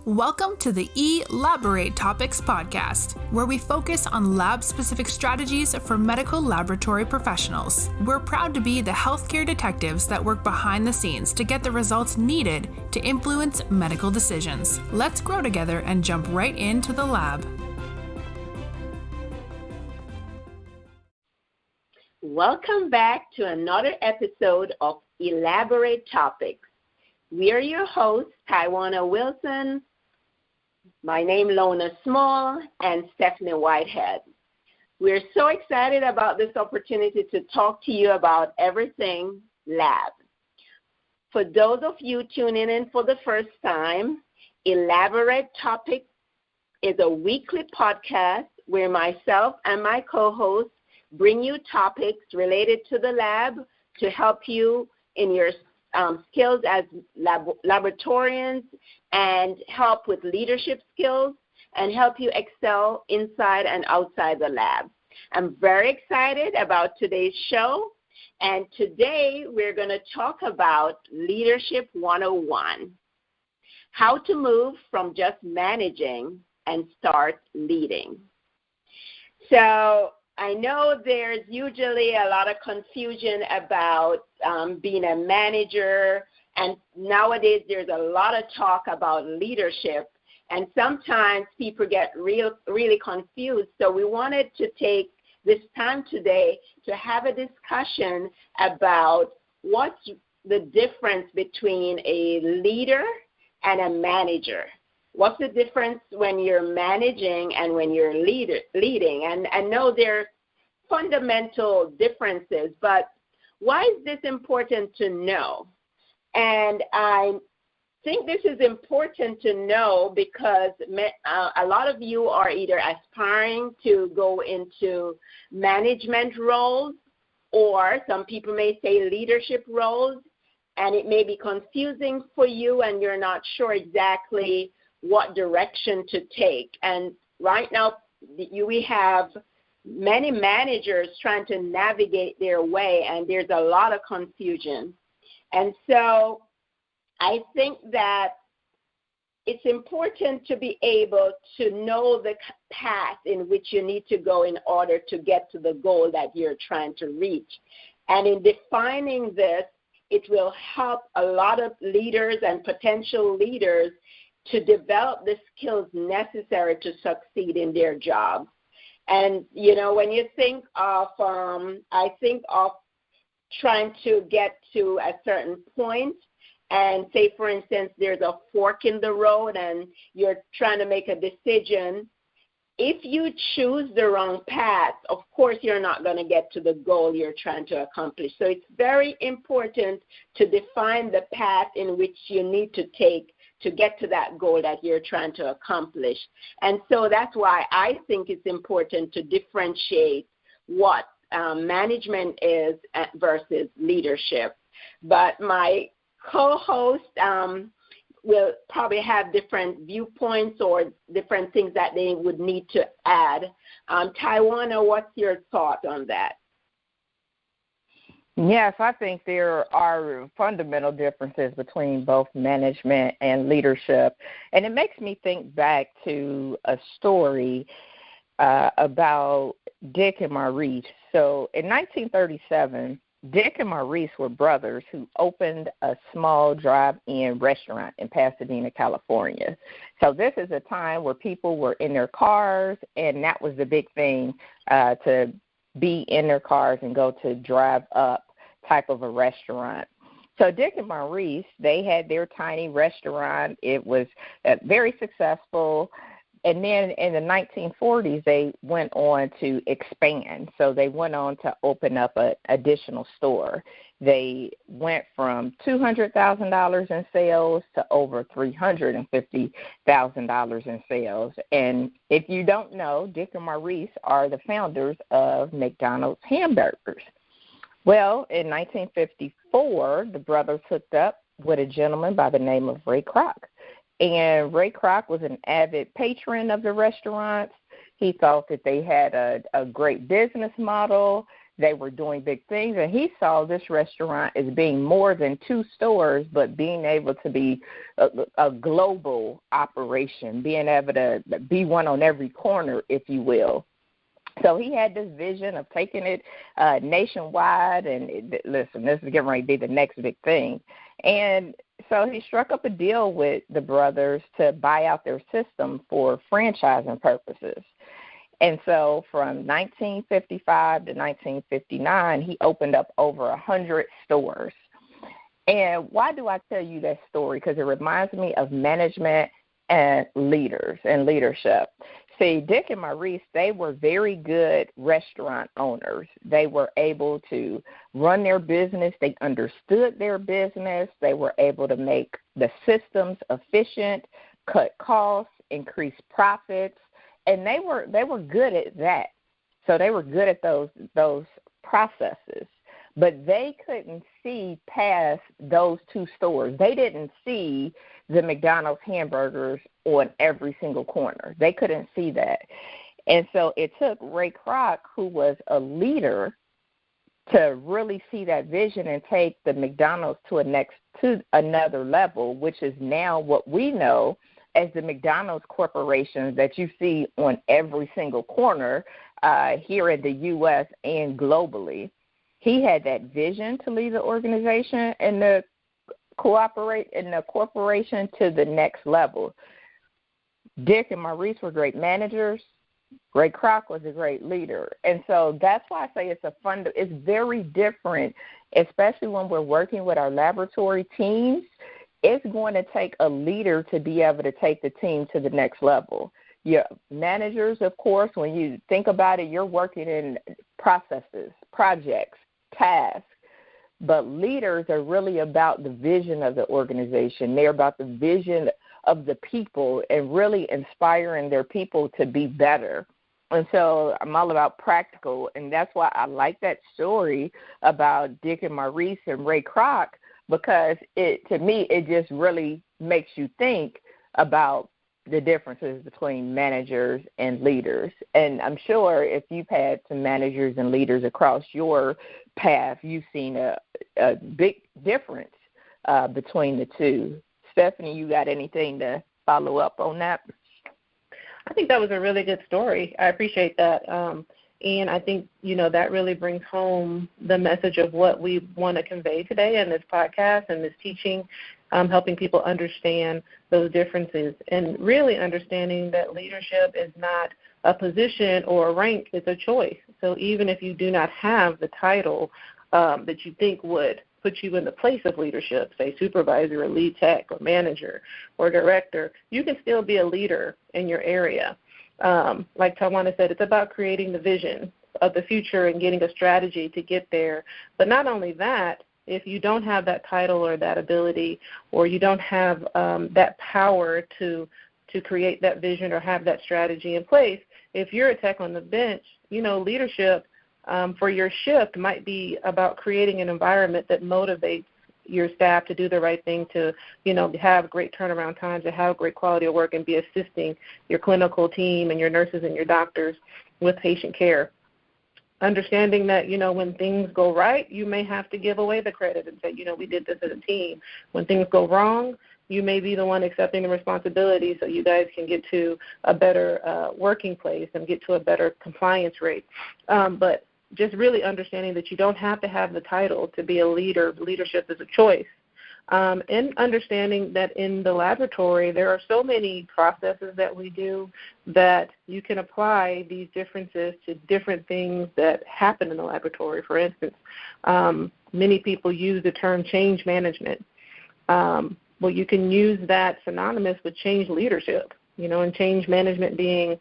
Welcome to the Elaborate Topics podcast, where we focus on lab-specific strategies for medical laboratory professionals. We're proud to be the healthcare detectives that work behind the scenes to get the results needed to influence medical decisions. Let's grow together and jump right into the lab. Welcome back to another episode of Elaborate Topics. We are your hosts, Tywauna Wilson, my name Lona Small, and Stephanie Whitehead. We're so excited about this opportunity to talk to you about everything lab. For those of you tuning in for the first time, Elaborate Topics is a weekly podcast where myself and my co-hosts bring you topics related to the lab to help you in your skills as laboratorians and help with leadership skills and help you excel inside and outside the lab. I'm very excited about today's show, and today we're going to talk about Leadership 101, how to move from just managing and start leading. So I know there's usually a lot of confusion about being a manager, and nowadays there's a lot of talk about leadership, and sometimes people get really confused. So we wanted to take this time today to have a discussion about what's the difference between a leader and a manager. What's the difference when you're managing and when you're leading? And I know there are fundamental differences, but why is this important to know? And I think this is important to know because a lot of you are either aspiring to go into management roles, or some people may say leadership roles, and it may be confusing for you and you're not sure exactly what direction to take. And right now we have many managers trying to navigate their way, and there's a lot of confusion. And so I think that it's important to be able to know the path in which you need to go in order to get to the goal that you're trying to reach. And in defining this, it will help a lot of leaders and potential leaders to develop the skills necessary to succeed in their jobs. And, you know, when you think of, I think of trying to get to a certain point, and say, for instance, there's a fork in the road and you're trying to make a decision. If you choose the wrong path, of course, you're not going to get to the goal you're trying to accomplish. So it's very important to define the path in which you need to take to get to that goal that you're trying to accomplish. And so that's why I think it's important to differentiate what management is versus leadership. But my co-host will probably have different viewpoints or different things that they would need to add. Tywauna, what's your thought on that? Yes, I think there are fundamental differences between both management and leadership. And it makes me think back to a story about Dick and Maurice. So in 1937, Dick and Maurice were brothers who opened a small drive-in restaurant in Pasadena, California. So this is a time where people were in their cars, and that was the big thing, to be in their cars and go to drive-up type of a restaurant. So Dick and Maurice, they had their tiny restaurant. It was very successful. And then in the 1940s, they went on to expand. So they went on to open up an additional store. They went from $200,000 in sales to over $350,000 in sales. And if you don't know, Dick and Maurice are the founders of McDonald's hamburgers. Well, in 1954, the brothers hooked up with a gentleman by the name of Ray Kroc. And Ray Kroc was an avid patron of the restaurants. He thought that they had a great business model. They were doing big things, and he saw this restaurant as being more than 2 stores, but being able to be a global operation, being able to be one on every corner, if you will. So he had this vision of taking it nationwide, and listen, this is getting ready to be the next big thing. And so he struck up a deal with the brothers to buy out their system for franchising purposes. And so from 1955 to 1959, he opened up over 100 stores. And why do I tell you that story? Because it reminds me of management and leaders and leadership. See, Dick and Maurice, they were very good restaurant owners. They were able to run their business. They understood their business. They were able to make the systems efficient, cut costs, increase profits, and they were good at that. So they were good at those processes. But they couldn't see past those 2 stores. They didn't see the McDonald's hamburgers on every single corner. They couldn't see that. And so it took Ray Kroc, who was a leader, to really see that vision and take the McDonald's to another level, which is now what we know as the McDonald's corporation that you see on every single corner here in the U.S. and globally. He had that vision to lead the organization and to cooperate in the corporation to the next level. Dick and Maurice were great managers. Ray Kroc was a great leader. And so that's why I say it's very different, especially when we're working with our laboratory teams. It's going to take a leader to be able to take the team to the next level. Your managers, of course, when you think about it, you're working in processes, projects, tasks. But leaders are really about the vision of the organization. They're about the vision of the people and really inspiring their people to be better. And so I'm all about practical, and that's why I like that story about Dick and Maurice and Ray Kroc, because to me, it just really makes you think about the differences between managers and leaders. And I'm sure if you've had some managers and leaders across your path, you've seen a big difference between the two. Stephanie, you got anything to follow up on that? I think that was a really good story. I appreciate that. And I think, that really brings home the message of what we want to convey today in this podcast and this teaching, helping people understand those differences and really understanding that leadership is not a position or a rank, it's a choice. So even if you do not have the title that you think would put you in the place of leadership, say supervisor or lead tech or manager or director, you can still be a leader in your area. Like Tywauna said, it's about creating the vision of the future and getting a strategy to get there. But not only that, if you don't have that title or that ability, or you don't have that power to create that vision or have that strategy in place, if you're a tech on the bench, leadership for your shift might be about creating an environment that motivates your staff to do the right thing, to, have great turnaround times, to have great quality of work, and be assisting your clinical team and your nurses and your doctors with patient care. Understanding that, when things go right, you may have to give away the credit and say, we did this as a team. When things go wrong, you may be the one accepting the responsibility so you guys can get to a better working place and get to a better compliance rate. But just really understanding that you don't have to have the title to be a leader. Leadership is a choice. And understanding that in the laboratory there are so many processes that we do that you can apply these differences to different things that happen in the laboratory. For instance, many people use the term change management. Well, you can use that synonymous with change leadership, and change management being,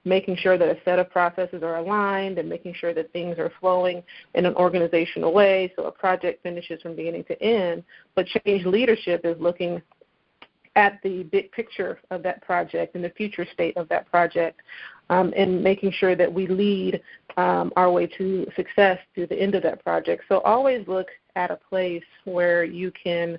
making sure that a set of processes are aligned and making sure that things are flowing in an organizational way so a project finishes from beginning to end. But change leadership is looking at the big picture of that project and the future state of that project, and making sure that we lead our way to success through the end of that project. So always look at a place where you can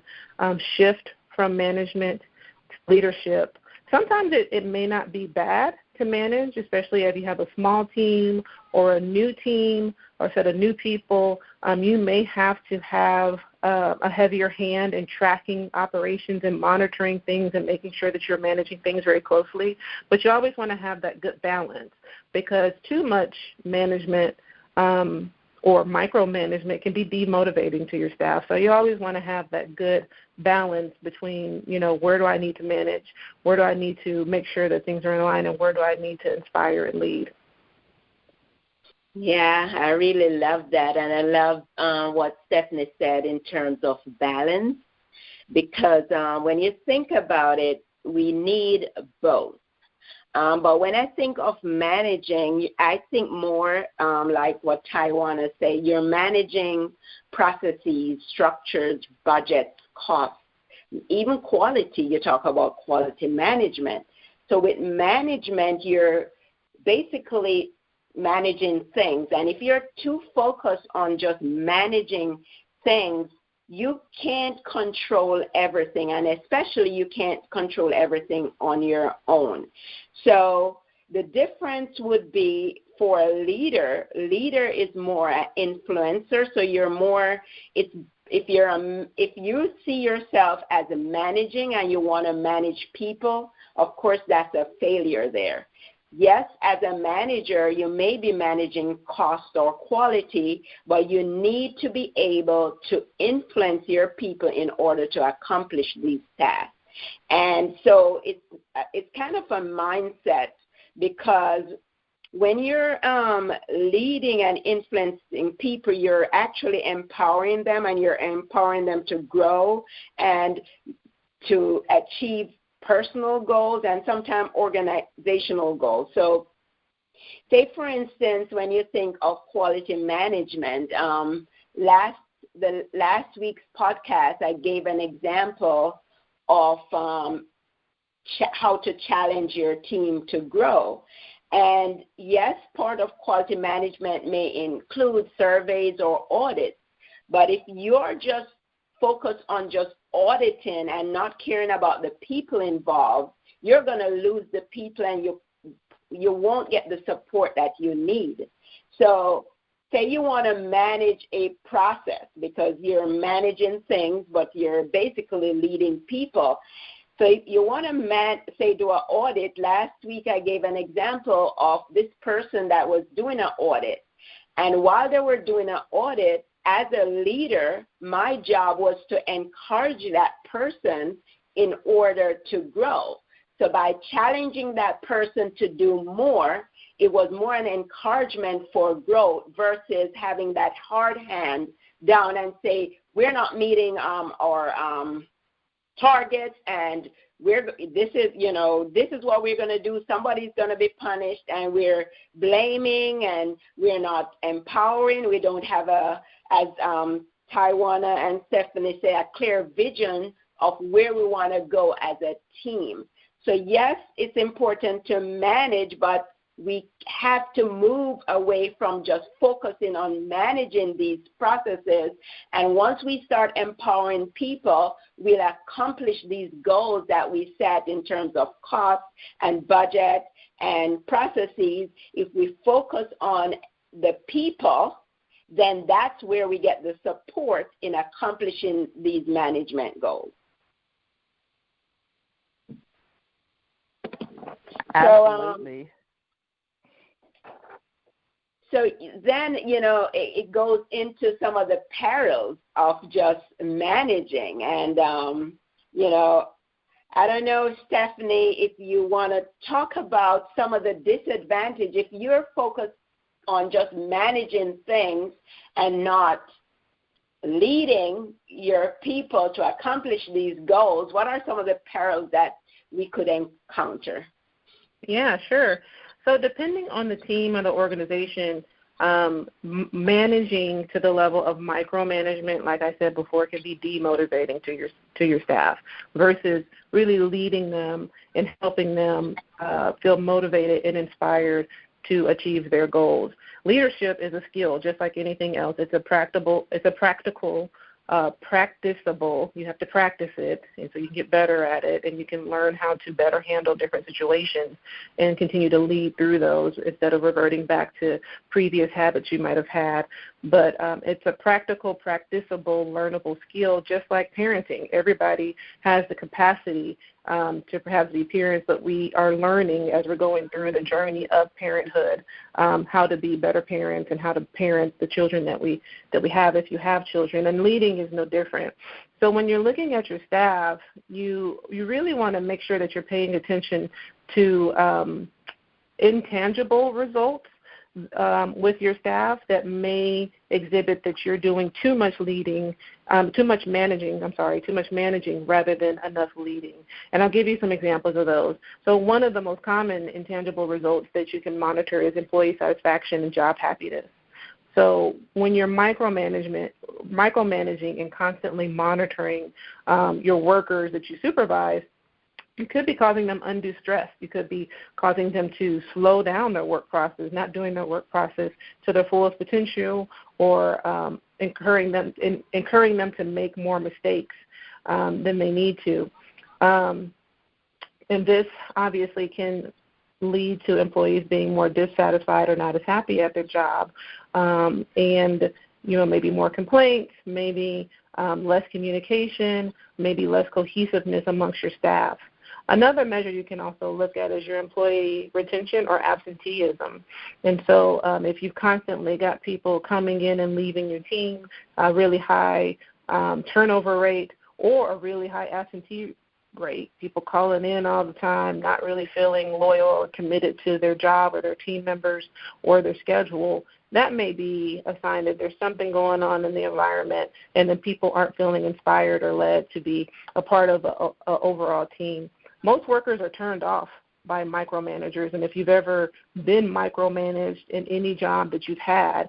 shift from management to leadership. Sometimes it may not be bad to manage, especially if you have a small team or a new team, or a set of new people, you may have to have a heavier hand in tracking operations and monitoring things and making sure that you're managing things very closely. But you always want to have that good balance, because too much management or micromanagement can be demotivating to your staff. So you always want to have that good balance between, where do I need to manage, where do I need to make sure that things are in line, and where do I need to inspire and lead. Yeah, I really love that, and I love what Stephanie said in terms of balance, because when you think about it, we need both. But when I think of managing, I think more like what Tywauna said. You're managing processes, structures, budgets, costs, even quality. You talk about quality management. So with management, you're basically managing things. And if you're too focused on just managing things, you can't control everything, and especially you can't control everything on your own. So the difference would be for a leader. Leader is more an influencer, so you're more, if you see yourself as a managing and you want to manage people, of course that's a failure there. Yes, as a manager, you may be managing cost or quality, but you need to be able to influence your people in order to accomplish these tasks. And so it's kind of a mindset, because when you're leading and influencing people, you're actually empowering them, and you're empowering them to grow and to achieve personal goals and sometimes organizational goals. So say, for instance, when you think of quality management, last week's podcast, I gave an example of how to challenge your team to grow. And yes, part of quality management may include surveys or audits, but if you're just focused on just auditing and not caring about the people involved, you're going to lose the people, and you won't get the support that you need. So say you want to manage a process because you're managing things, but you're basically leading people. So if you want to do an audit. Last week I gave an example of this person that was doing an audit. And while they were doing an audit, as a leader, my job was to encourage that person in order to grow. So by challenging that person to do more, it was more an encouragement for growth versus having that hard hand down and say, we're not meeting our targets, and this is what we're going to do. Somebody's going to be punished, and we're blaming, and we're not empowering. We don't have as Tywauna and Stephanie say, a clear vision of where we want to go as a team. So yes, it's important to manage, but we have to move away from just focusing on managing these processes. And once we start empowering people, we'll accomplish these goals that we set in terms of cost and budget and processes. If we focus on the people, then that's where we get the support in accomplishing these management goals. Absolutely. So then, it goes into some of the perils of just managing. And, I don't know, Stephanie, if you want to talk about some of the disadvantage. If you're focused on just managing things and not leading your people to accomplish these goals, what are some of the perils that we could encounter? Yeah, sure. So depending on the team or the organization, managing to the level of micromanagement, like I said before, can be demotivating to your staff versus really leading them and helping them feel motivated and inspired to achieve their goals. Leadership is a skill, just like anything else. It's a practical practicable. You have to practice it, and so you can get better at it, and you can learn how to better handle different situations and continue to lead through those instead of reverting back to previous habits you might have had. But it's a practical, practicable, learnable skill, just like parenting. Everybody has the capacity to perhaps be parents, but we are learning as we're going through the journey of parenthood how to be better parents and how to parent the children that we have if you have children. And leading is no different. So when you're looking at your staff, you really want to make sure that you're paying attention to intangible results with your staff that may exhibit that you're doing too much managing rather than enough leading. And I'll give you some examples of those. So one of the most common intangible results that you can monitor is employee satisfaction and job happiness. So when you're micromanaging and constantly monitoring your workers that you supervise, you could be causing them undue stress. You could be causing them to slow down their work process, not doing their work process to their fullest potential, or encouraging them to make more mistakes than they need to. And this obviously can lead to employees being more dissatisfied or not as happy at their job, and maybe more complaints, maybe less communication, maybe less cohesiveness amongst your staff. Another measure you can also look at is your employee retention or absenteeism. And so if you've constantly got people coming in and leaving your team, a really high turnover rate or a really high absentee rate, people calling in all the time, not really feeling loyal or committed to their job or their team members or their schedule, that may be a sign that there's something going on in the environment and that people aren't feeling inspired or led to be a part of an overall team. Most workers are turned off by micromanagers, and if you've ever been micromanaged in any job that you've had,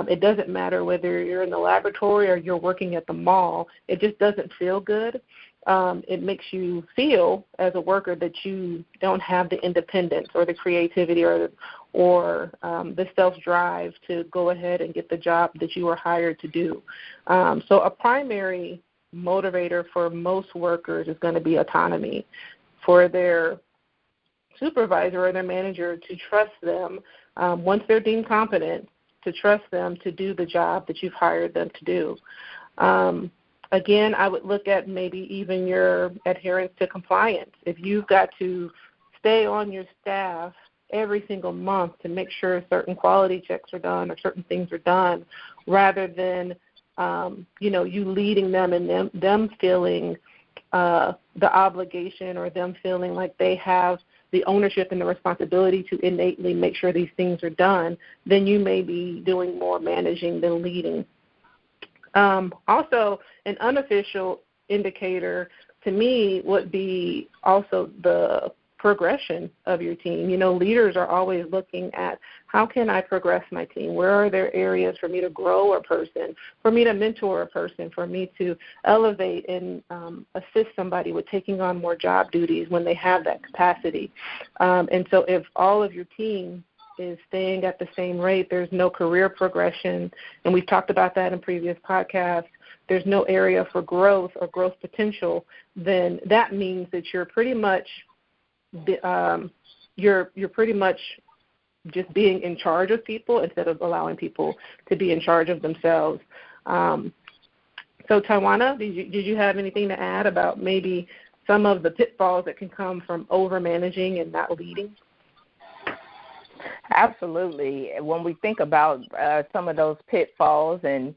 it doesn't matter whether you're in the laboratory or you're working at the mall, it just doesn't feel good. It makes you feel as a worker that you don't have the independence or the creativity or the self-drive to go ahead and get the job that you were hired to do. So a primary motivator for most workers is going to be autonomy, for their supervisor or their manager to trust them once they're deemed competent, to trust them to do the job that you've hired them to do. Again, I would look at maybe even your adherence to compliance. If you've got to stay on your staff every single month to make sure certain quality checks are done or certain things are done, rather than you leading them and them feeling the obligation or them feeling like they have the ownership and the responsibility to innately make sure these things are done, then you may be doing more managing than leading. Also, an unofficial indicator to me would be also the progression of your team. Leaders are always looking at how can I progress my team? Where are there areas for me to grow a person, for me to mentor a person, for me to elevate and assist somebody with taking on more job duties when they have that capacity? And so if all of your team is staying at the same rate, there's no career progression, and we've talked about that in previous podcasts, there's no area for growth or growth potential, then that means that you're pretty much just being in charge of people instead of allowing people to be in charge of themselves. So Tywauna, did you have anything to add about maybe some of the pitfalls that can come from over-managing and not leading? Absolutely. When we think about some of those pitfalls, and,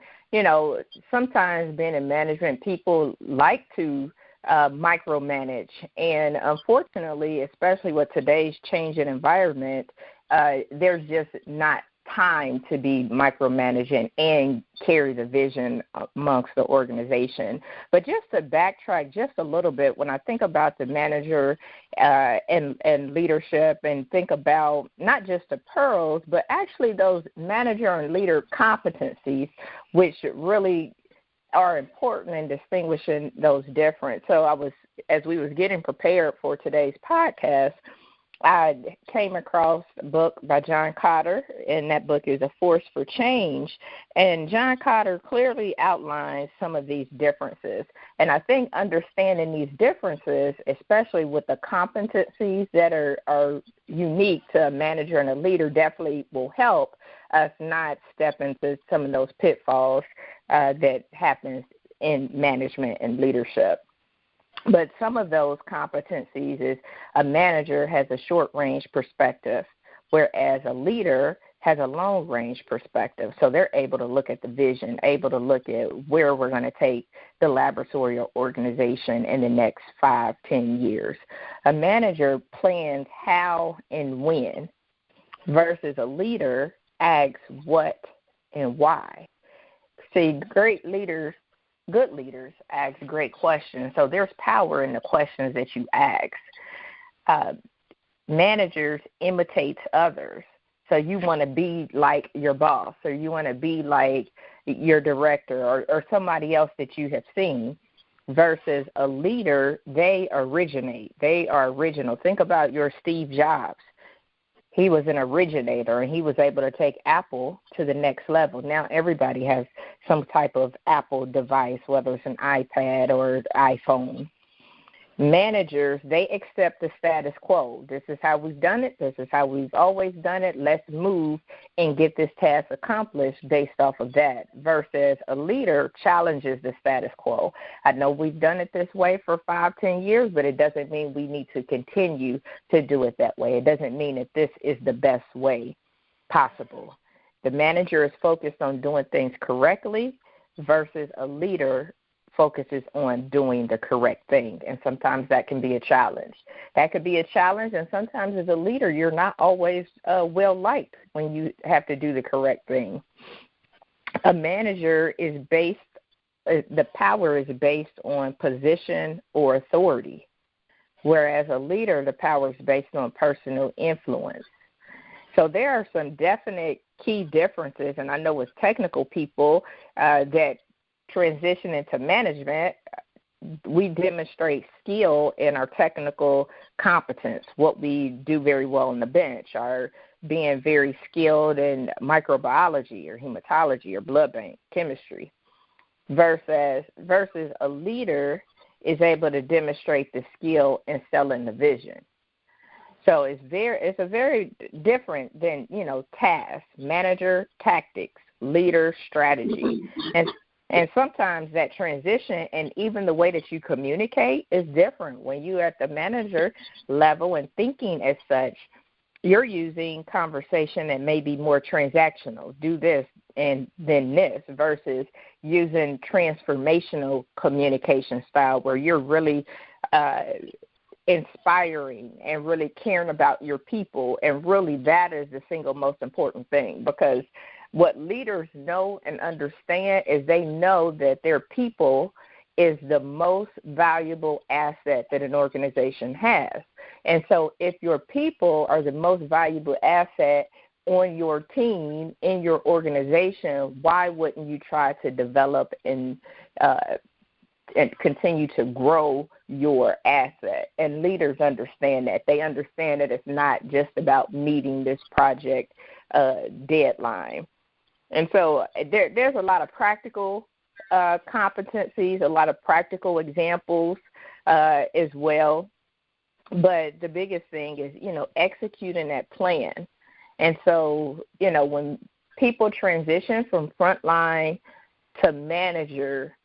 sometimes being in management, people like to micromanage. And unfortunately, especially with today's changing environment, there's just not time to be micromanaging and carry the vision amongst the organization. But just to backtrack just a little bit, when I think about the manager and leadership, and think about not just the perils, but actually those manager and leader competencies, which really are important in distinguishing those different. So as we was getting prepared for today's podcast, I came across a book by John Cotter, and that book is A Force for Change. And John Cotter clearly outlines some of these differences. And I think understanding these differences, especially with the competencies that are unique to a manager and a leader, definitely will help us not step into some of those pitfalls that happens in management and leadership. But some of those competencies is a manager has a short-range perspective, whereas a leader has a long-range perspective. So they're able to look at the vision, able to look at where we're going to take the laboratory or organization in the next 5-10 years. A manager plans how and when, versus a leader asks what and why. See, great leaders, good leaders ask great questions. So there's power in the questions that you ask. Managers imitate others. So you want to be like your boss, or you want to be like your director or somebody else that you have seen, versus a leader, they originate. They are original. Think about your Steve Jobs. He was an originator, and he was able to take Apple to the next level. Now everybody has some type of Apple device, whether it's an iPad or an iPhone. Managers, they accept the status quo. This is how we've done it. This is how we've always done it. Let's move and get this task accomplished based off of that, versus a leader challenges the status quo. I know we've done it this way for 5-10 years, but it doesn't mean we need to continue to do it that way. It doesn't mean that this is the best way possible. The manager is focused on doing things correctly, versus a leader focuses on doing the correct thing, and sometimes that can be a challenge. That could be a challenge, and sometimes as a leader, you're not always well-liked when you have to do the correct thing. A manager is based, the power is based on position or authority, whereas a leader, the power is based on personal influence. So there are some definite key differences, and I know as technical people that transition into management, we demonstrate skill in our technical competence, what we do very well on the bench, our being very skilled in microbiology or hematology or blood bank chemistry, versus a leader is able to demonstrate the skill in selling the vision. So it's a very different than, task, manager, tactics, leader, strategy. And sometimes that transition and even the way that you communicate is different. When you're at the manager level and thinking as such, you're using conversation that may be more transactional, do this and then this, versus using transformational communication style where you're really inspiring and really caring about your people. And really that is the single most important thing, because what leaders know and understand is they know that their people is the most valuable asset that an organization has. And so if your people are the most valuable asset on your team, in your organization, why wouldn't you try to develop and continue to grow your asset? And leaders understand that. They understand that it's not just about meeting this project deadline. And so there's a lot of practical competencies, a lot of practical examples as well. But the biggest thing is, executing that plan. And so, when people transition from frontline to manager,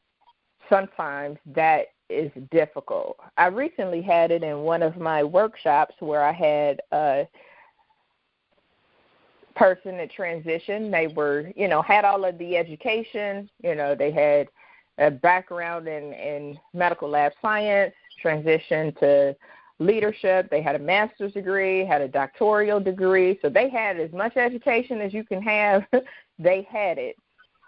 sometimes that is difficult. I recently had it in one of my workshops where I had person that transitioned. They were, had all of the education, they had a background in medical lab science, transitioned to leadership. They had a master's degree, had a doctoral degree. So they had as much education as you can have. They had it.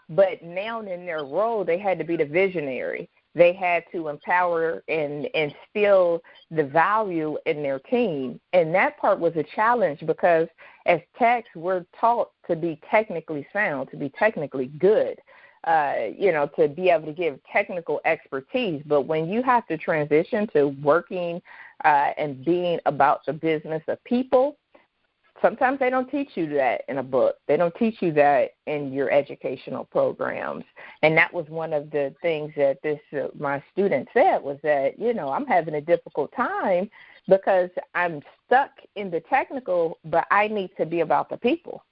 But now in their role, they had to be the visionary. They had to empower and instill the value in their team. And that part was a challenge because as techs, we're taught to be technically sound, to be technically good, to be able to give technical expertise. But when you have to transition to working and being about the business of people. Sometimes they don't teach you that in a book. They don't teach you that in your educational programs. And that was one of the things that my student said was that, I'm having a difficult time because I'm stuck in the technical, but I need to be about the people.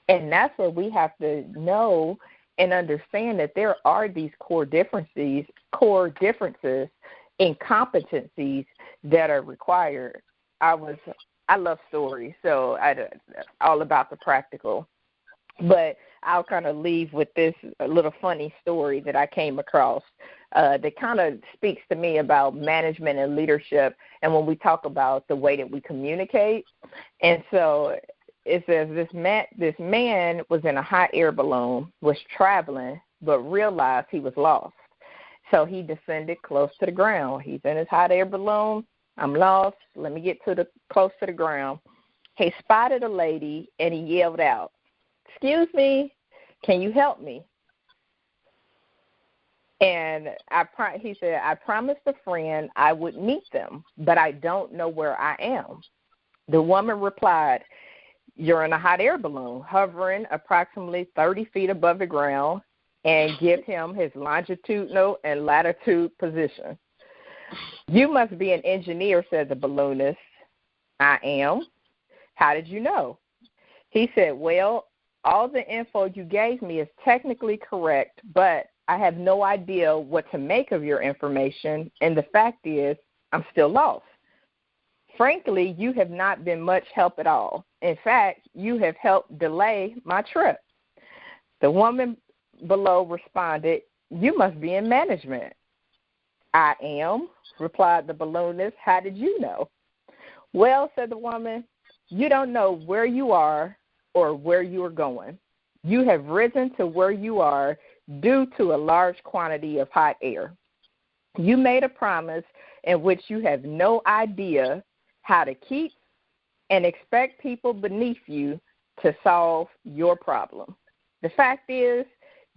And that's where we have to know and understand that there are these core differences in competencies that are required. I love stories, so all about the practical. But I'll kind of leave with this little funny story that I came across that kind of speaks to me about management and leadership, and when we talk about the way that we communicate. And so it says this man was in a hot air balloon, was traveling, but realized he was lost. So he descended close to the ground. He's in his hot air balloon. I'm lost. Let me get close to the ground. He spotted a lady, and he yelled out, "Excuse me, can you help me?" And he said, "I promised a friend I would meet them, but I don't know where I am." The woman replied, "You're in a hot air balloon, hovering approximately 30 feet above the ground, and give him his longitudinal and latitude position." "You must be an engineer," said the balloonist. "I am." "How did you know?" He said, "Well, all the info you gave me is technically correct, but I have no idea what to make of your information, and the fact is I'm still lost. Frankly, you have not been much help at all. In fact, you have helped delay my trip." The woman below responded, "You must be in management." "I am," replied the balloonist. "How did you know?" "Well," said the woman, "you don't know where you are or where you are going. You have risen to where you are due to a large quantity of hot air. You made a promise in which you have no idea how to keep and expect people beneath you to solve your problem. The fact is,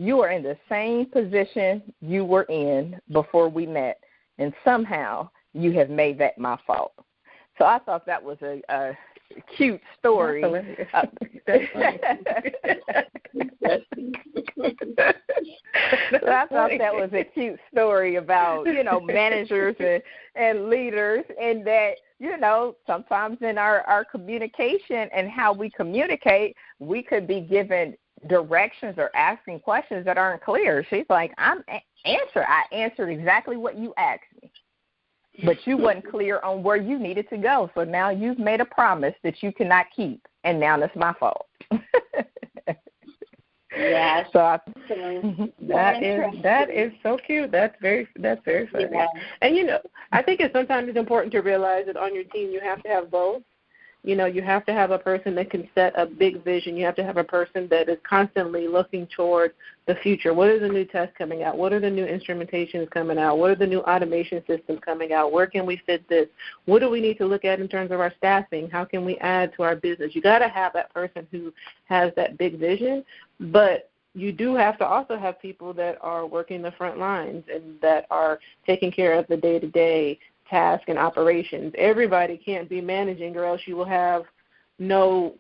you are in the same position you were in before we met, and somehow you have made that my fault." So I thought that was a cute story. That's funny. I thought that was a cute story about, managers and leaders, and that, sometimes in our communication and how we communicate, we could be given directions or asking questions that aren't clear. She's like, I answered exactly what you asked me, but you wasn't clear on where you needed to go. So now you've made a promise that you cannot keep, and now that's my fault. Yes. So that is so cute. That's very funny. Yeah. And I think sometimes it's important to realize that on your team you have to have both. You have to have a person that can set a big vision. You have to have a person that is constantly looking toward the future. What is the new test coming out? What are the new instrumentations coming out? What are the new automation systems coming out? Where can we fit this? What do we need to look at in terms of our staffing? How can we add to our business? You got to have that person who has that big vision, but you do have to also have people that are working the front lines and that are taking care of the day-to-day task and operations. Everybody can't be managing, or else you will have no,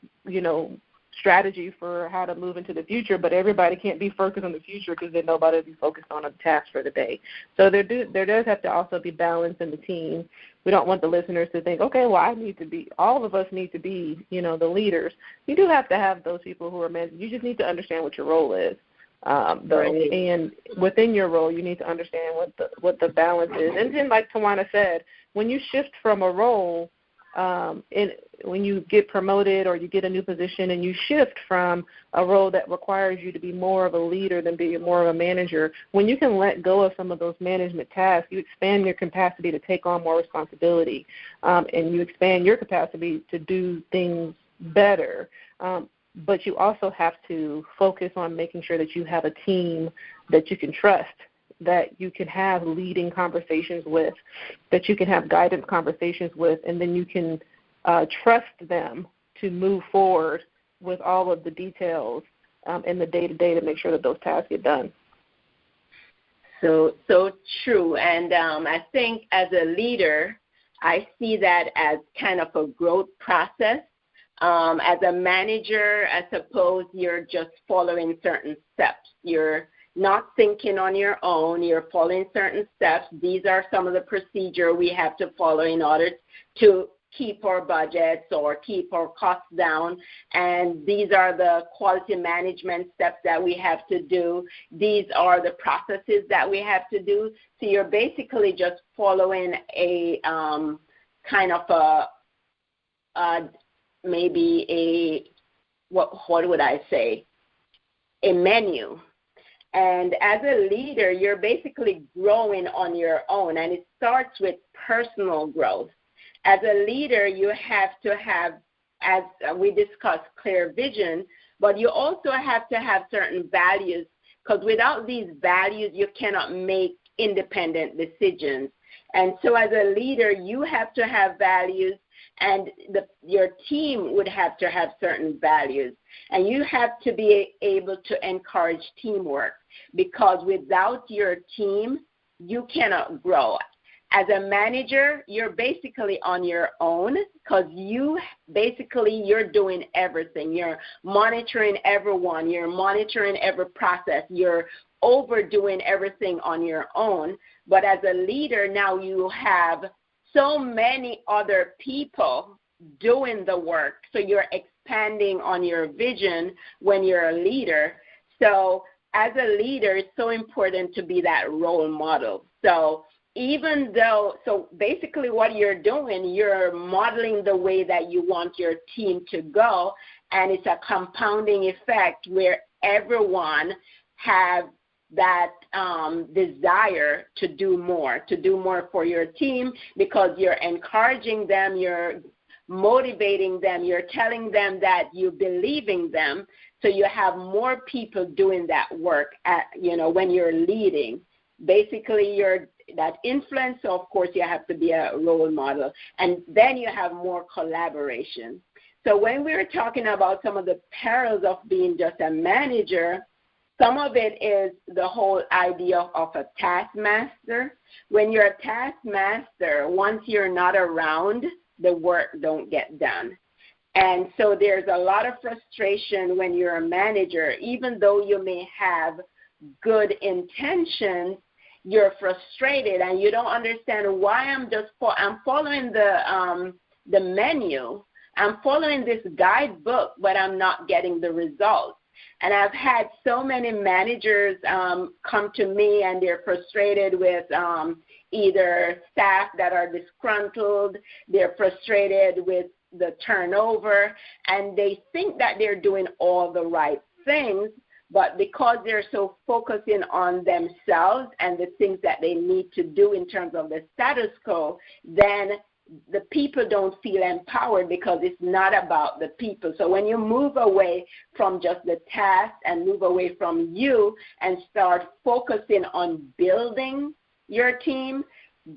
strategy for how to move into the future, but everybody can't be focused on the future because then nobody will be focused on a task for the day. So there does have to also be balance in the team. We don't want the listeners to think, okay, well, all of us need to be, the leaders. You do have to have those people who are managing. You just need to understand what your role is. Right. And within your role, you need to understand what the balance is. And then, like Tywauna said, when you shift from a role, when you get promoted or you get a new position and you shift from a role that requires you to be more of a leader than be more of a manager, when you can let go of some of those management tasks, you expand your capacity to take on more responsibility, and you expand your capacity to do things better. But you also have to focus on making sure that you have a team that you can trust, that you can have leading conversations with, that you can have guidance conversations with, and then you can trust them to move forward with all of the details in the day-to-day to make sure that those tasks get done. So true. And I think as a leader, I see that as kind of a growth process. As a manager, I suppose you're just following certain steps. You're not thinking on your own. You're following certain steps. These are some of the procedure we have to follow in order to keep our budgets or keep our costs down. And these are the quality management steps that we have to do. These are the processes that we have to do. So you're basically just following a kind of maybe a, what would I say, a menu. And as a leader, you're basically growing on your own, and it starts with personal growth. As a leader, you have to have, as we discussed, clear vision, but you also have to have certain values, because without these values, you cannot make independent decisions. And so as a leader, you have to have values, and your team would have to have certain values. And you have to be able to encourage teamwork, because without your team, you cannot grow. As a manager, you're basically on your own, because you're doing everything. You're monitoring everyone. You're monitoring every process. You're overdoing everything on your own. But as a leader, now you have so many other people doing the work. So you're expanding on your vision when you're a leader. So as a leader, it's so important to be that role model. So basically what you're doing, you're modeling the way that you want your team to go, and it's a compounding effect where everyone have that desire to do more for your team, because you're encouraging them, you're motivating them, you're telling them that you believe in them, so you have more people doing that work when you're leading. Basically, you're that influence, so of course you have to be a role model, and then you have more collaboration. So when we're talking about some of the perils of being just a manager, some of it is the whole idea of a taskmaster. When you're a taskmaster, once you're not around, the work don't get done. And so there's a lot of frustration when you're a manager. Even though you may have good intentions, you're frustrated and you don't understand why I'm following the menu. I'm following this guidebook, but I'm not getting the results. And I've had so many managers come to me, and they're frustrated with either staff that are disgruntled, they're frustrated with the turnover, and they think that they're doing all the right things, but because they're so focusing on themselves and the things that they need to do in terms of the status quo, then the people don't feel empowered, because it's not about the people. So when you move away from just the task and move away from you and start focusing on building your team,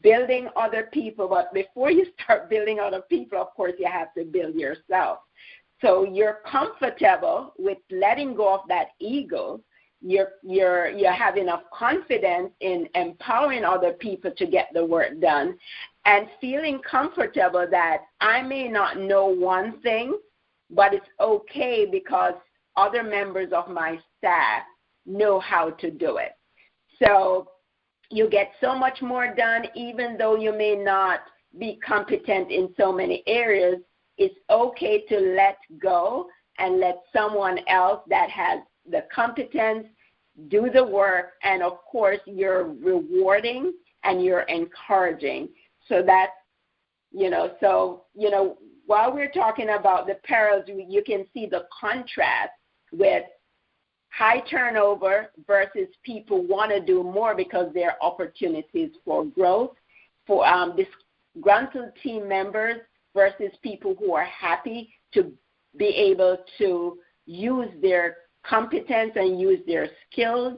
building other people, but before you start building other people, of course, you have to build yourself. So you're comfortable with letting go of that ego. You have enough confidence in empowering other people to get the work done, and feeling comfortable that I may not know one thing, but it's okay because other members of my staff know how to do it. So you get so much more done, even though you may not be competent in so many areas. It's okay to let go and let someone else that has the competence do the work, and of course you're rewarding and you're encouraging. So that's, while we're talking about the perils, you can see the contrast with high turnover versus people want to do more because there are opportunities for growth, for disgruntled team members versus people who are happy to be able to use their competence and use their skills,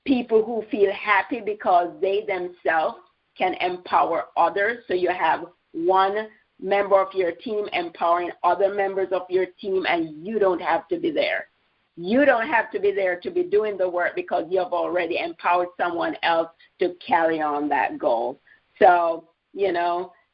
people who feel happy because they themselves can empower others. So you have one member of your team empowering other members of your team, and you don't have to be there. You don't have to be there to be doing the work because you have already empowered someone else to carry on that goal. So,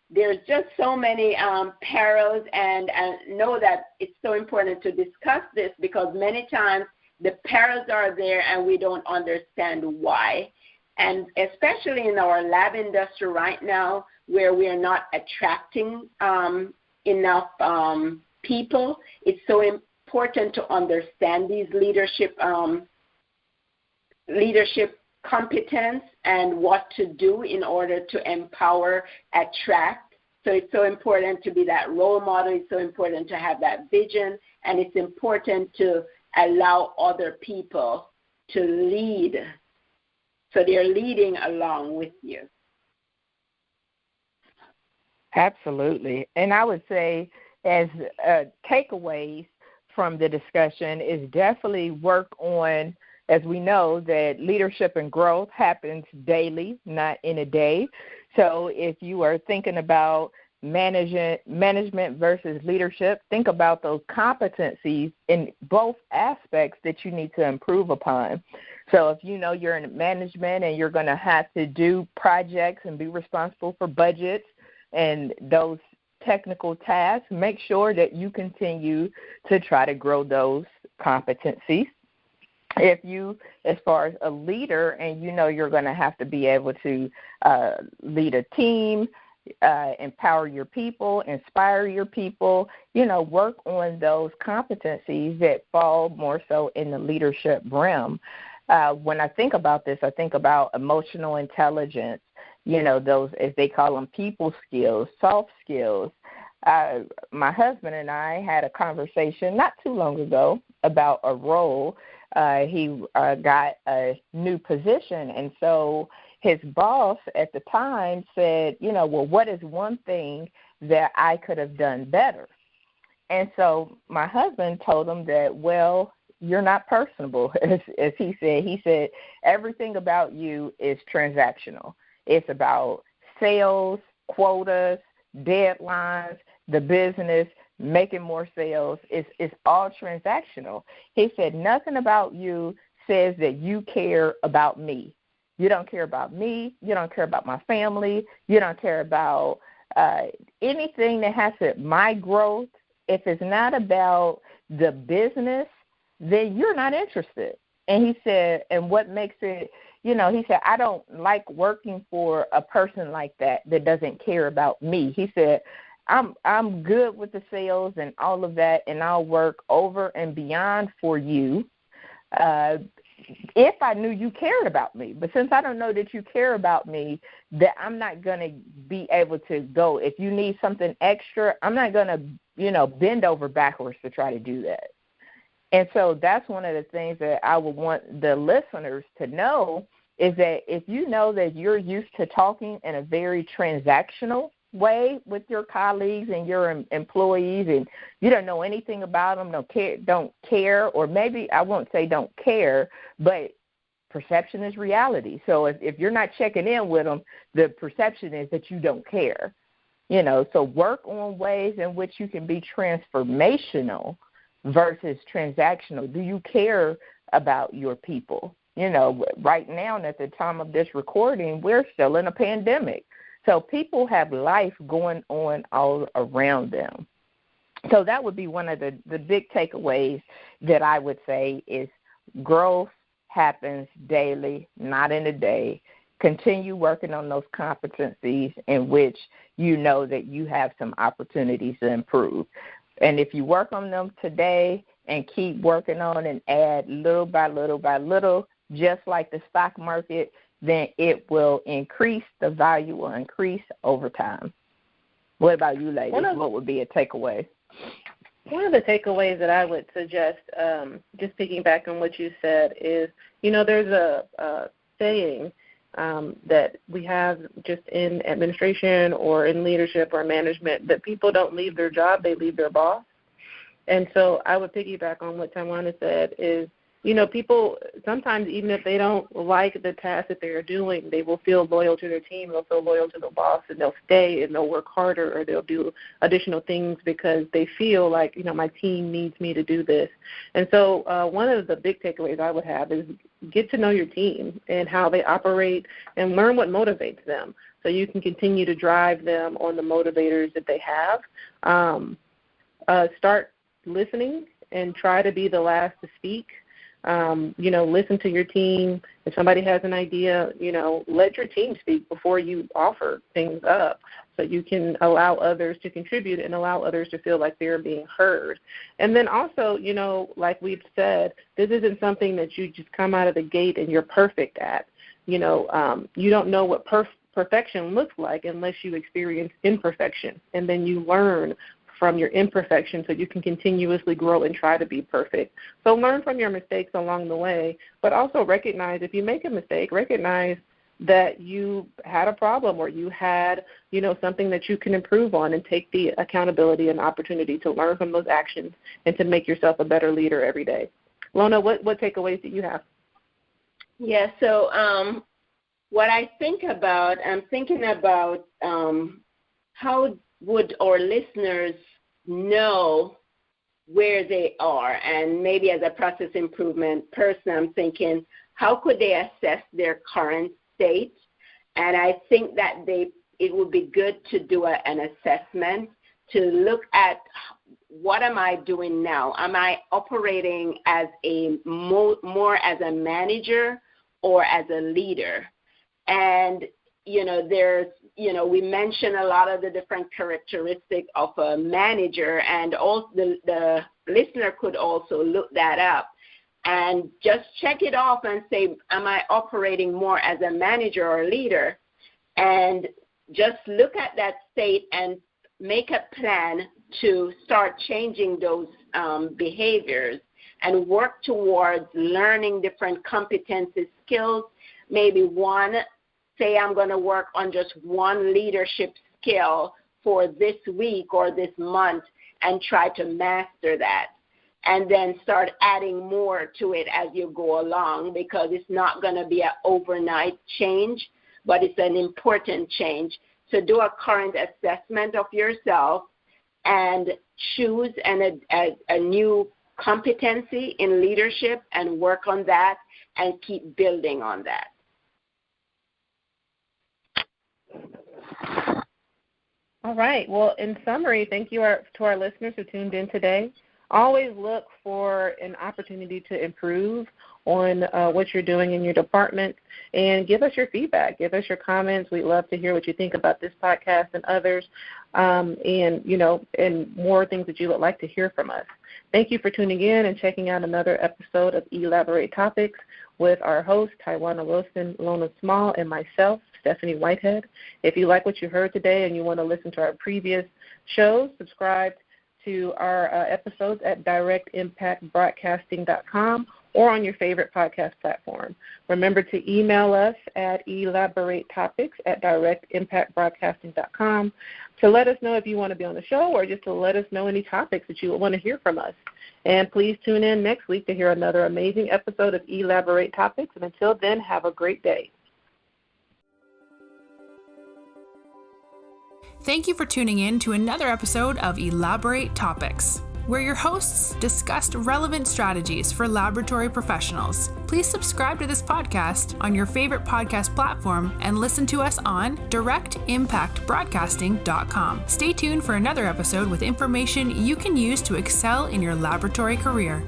there's just so many perils, and I know that it's so important to discuss this because many times the perils are there and we don't understand why. And especially in our lab industry right now, where we are not attracting enough people, it's so important to understand these leadership competence and what to do in order to empower, attract. So it's so important to be that role model. It's so important to have that vision, and it's important to allow other people to lead. So they're leading along with you. Absolutely. And I would say as takeaways from the discussion is definitely work on, as we know, that leadership and growth happens daily, not in a day. So if you are thinking about management versus leadership, think about those competencies in both aspects that you need to improve upon. So if you know you're in management and you're going to have to do projects and be responsible for budgets and those technical tasks, make sure that you continue to try to grow those competencies. If you, as far as a leader, and you know you're going to have to be able to lead a team, empower your people, inspire your people, work on those competencies that fall more so in the leadership realm. When I think about this, I think about emotional intelligence, those, as they call them, people skills, soft skills. My husband and I had a conversation not too long ago about a role. He got a new position, and so his boss at the time said, well, what is one thing that I could have done better? And so my husband told him that, well, you're not personable, as he said. He said, everything about you is transactional. It's about sales, quotas, deadlines, the business, making more sales. It's all transactional. He said, nothing about you says that you care about me. You don't care about me. You don't care about my family. You don't care about anything that has to my growth. If it's not about the business, then you're not interested. And he said, and what makes it, he said, I don't like working for a person like that doesn't care about me. He said, I'm good with the sales and all of that, and I'll work over and beyond for you if I knew you cared about me. But since I don't know that you care about me, that I'm not going to be able to go. If you need something extra, I'm not going to, bend over backwards to try to do that. And so that's one of the things that I would want the listeners to know is that if you know that you're used to talking in a very transactional way with your colleagues and your employees, and you don't know anything about them, don't care, or maybe I won't say don't care, but perception is reality. So if you're not checking in with them, the perception is that you don't care. So work on ways in which you can be transformational versus transactional. Do you care about your people? Right now, at the time of this recording, we're still in a pandemic. So people have life going on all around them. So that would be one of the big takeaways that I would say is growth happens daily, not in a day. Continue working on those competencies in which you know that you have some opportunities to improve. And if you work on them today and keep working on and add little by little by little, just like the stock market, then it will increase, the value will increase over time. What about you, ladies? What would be a takeaway? One of the takeaways that I would suggest, just piggyback on what you said, is, there's a saying that we have just in administration or in leadership or management that people don't leave their job, they leave their boss. And so I would piggyback on what Tywauna said is, people sometimes, even if they don't like the task that they're doing, they will feel loyal to their team, they'll feel loyal to the boss, and they'll stay and they'll work harder or they'll do additional things because they feel like, my team needs me to do this. And so one of the big takeaways I would have is get to know your team and how they operate and learn what motivates them. so you can continue to drive them on the motivators that they have. Start listening and try to be the last to speak. Listen to your team. If somebody has an idea, let your team speak before you offer things up, so you can allow others to contribute and allow others to feel like they're being heard. And then also, like we've said, this isn't something that you just come out of the gate and you're perfect at. You don't know what perfection looks like unless you experience imperfection, and then you learn from your imperfection so you can continuously grow and try to be perfect. So learn from your mistakes along the way, but also recognize if you make a mistake, recognize that you had a problem or you had, something that you can improve on, and take the accountability and opportunity to learn from those actions and to make yourself a better leader every day. Lona, what takeaways do you have? Yeah, so what I'm thinking about how would our listeners know where they are? And maybe as a process improvement person, I'm thinking, how could they assess their current state? And I think that it would be good to do an assessment to look at, what am I doing now? Am I operating as more as a manager or as a leader? And we mentioned a lot of the different characteristics of a manager, and also the listener could also look that up and just check it off and say, am I operating more as a manager or a leader? And just look at that state and make a plan to start changing those behaviors and work towards learning different competencies, skills. Maybe say I'm going to work on just one leadership skill for this week or this month and try to master that. And then start adding more to it as you go along, because it's not going to be an overnight change, but it's an important change. So do a current assessment of yourself and choose a new competency in leadership and work on that and keep building on that. All right. Well, in summary, thank you to our listeners who tuned in today. Always look for an opportunity to improve on what you're doing in your department, and give us your feedback. Give us your comments. We'd love to hear what you think about this podcast and others, and more things that you would like to hear from us. Thank you for tuning in and checking out another episode of Elaborate Topics with our host, Tywauna Wilson, Lona Small, and myself, Stephanie Whitehead. If you like what you heard today and you want to listen to our previous shows, subscribe to our episodes at directimpactbroadcasting.com or on your favorite podcast platform. Remember to email us at elaboratetopics@directimpactbroadcasting.com to let us know if you want to be on the show, or just to let us know any topics that you want to hear from us. And please tune in next week to hear another amazing episode of Elaborate Topics. And until then, have a great day. Thank you for tuning in to another episode of Elaborate Topics, where your hosts discussed relevant strategies for laboratory professionals. Please subscribe to this podcast on your favorite podcast platform and listen to us on directimpactbroadcasting.com. Stay tuned for another episode with information you can use to excel in your laboratory career.